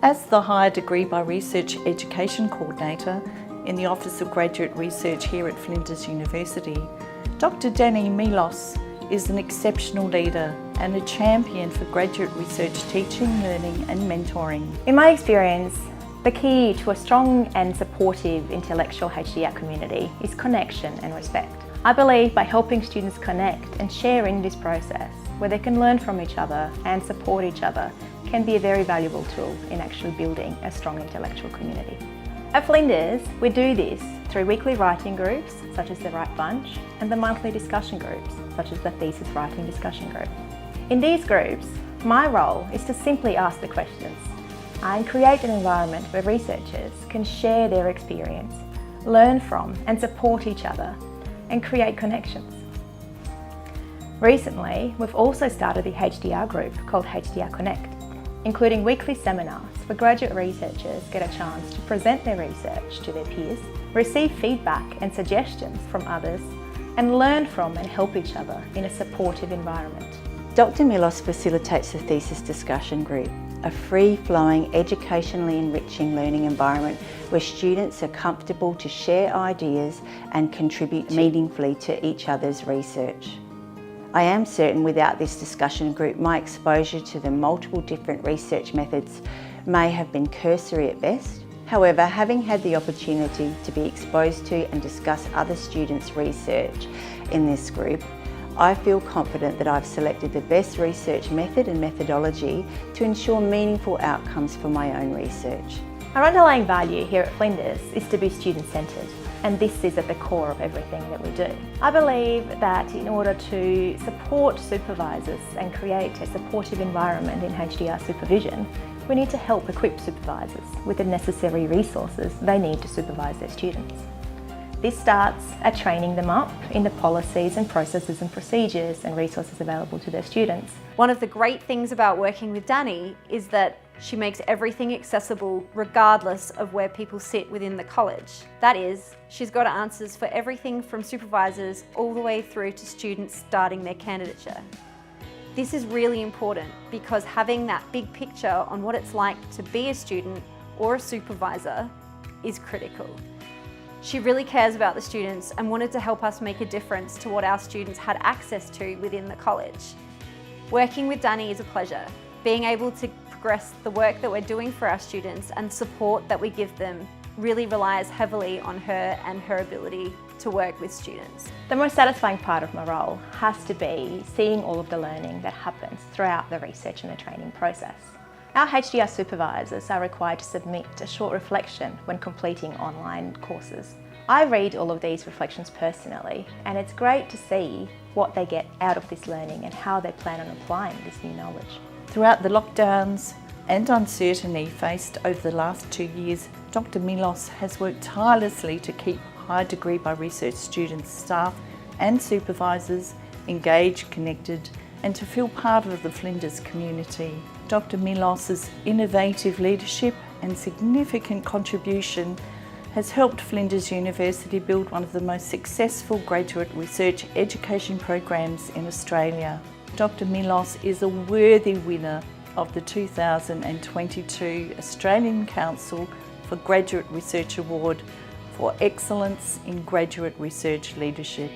As the Higher Degree by Research Education Coordinator in the Office of Graduate Research here at Flinders University, Dr Dani Milos is an exceptional leader and a champion for graduate research teaching, learning and mentoring. In my experience, the key to a strong and supportive intellectual HDR community is connection and respect. I believe by helping students connect and share in this process, where they can learn from each other and support each other, can be a very valuable tool in actually building a strong intellectual community. At Flinders, we do this through weekly writing groups, such as the Write Bunch, and the monthly discussion groups, such as the Thesis Writing Discussion Group. In these groups, my role is to simply ask the questions and create an environment where researchers can share their experience, learn from and support each other, and create connections. Recently, we've also started the HDR group called HDR Connect, including weekly seminars where graduate researchers get a chance to present their research to their peers, receive feedback and suggestions from others, and learn from and help each other in a supportive environment. Dr Milos facilitates the Thesis Discussion Group, a free-flowing, educationally enriching learning environment where students are comfortable to share ideas and contribute meaningfully to each other's research. I am certain without this discussion group, my exposure to the multiple different research methods may have been cursory at best. However, having had the opportunity to be exposed to and discuss other students' research in this group, I feel confident that I've selected the best research method and methodology to ensure meaningful outcomes for my own research. Our underlying value here at Flinders is to be student-centred, and this is at the core of everything that we do. I believe that in order to support supervisors and create a supportive environment in HDR supervision, we need to help equip supervisors with the necessary resources they need to supervise their students. This starts at training them up in the policies and processes and procedures and resources available to their students. One of the great things about working with Dani is that she makes everything accessible regardless of where people sit within the college. That is, she's got answers for everything from supervisors all the way through to students starting their candidature. This is really important because having that big picture on what it's like to be a student or a supervisor is critical. She really cares about the students and wanted to help us make a difference to what our students had access to within the college. Working with Dani is a pleasure. Being able to progress the work that we're doing for our students and support that we give them really relies heavily on her and her ability to work with students. The most satisfying part of my role has to be seeing all of the learning that happens throughout the research and the training process. Our HDR supervisors are required to submit a short reflection when completing online courses. I read all of these reflections personally, and it's great to see what they get out of this learning and how they plan on applying this new knowledge. Throughout the lockdowns and uncertainty faced over the last 2 years, Dr Milos has worked tirelessly to keep higher degree by research students, staff and supervisors engaged, connected and to feel part of the Flinders community. Dr Milos's innovative leadership and significant contribution has helped Flinders University build one of the most successful graduate research education programs in Australia. Dr Milos is a worthy winner of the 2022 Australian Council for Graduate Research Award for Excellence in Graduate Research Leadership.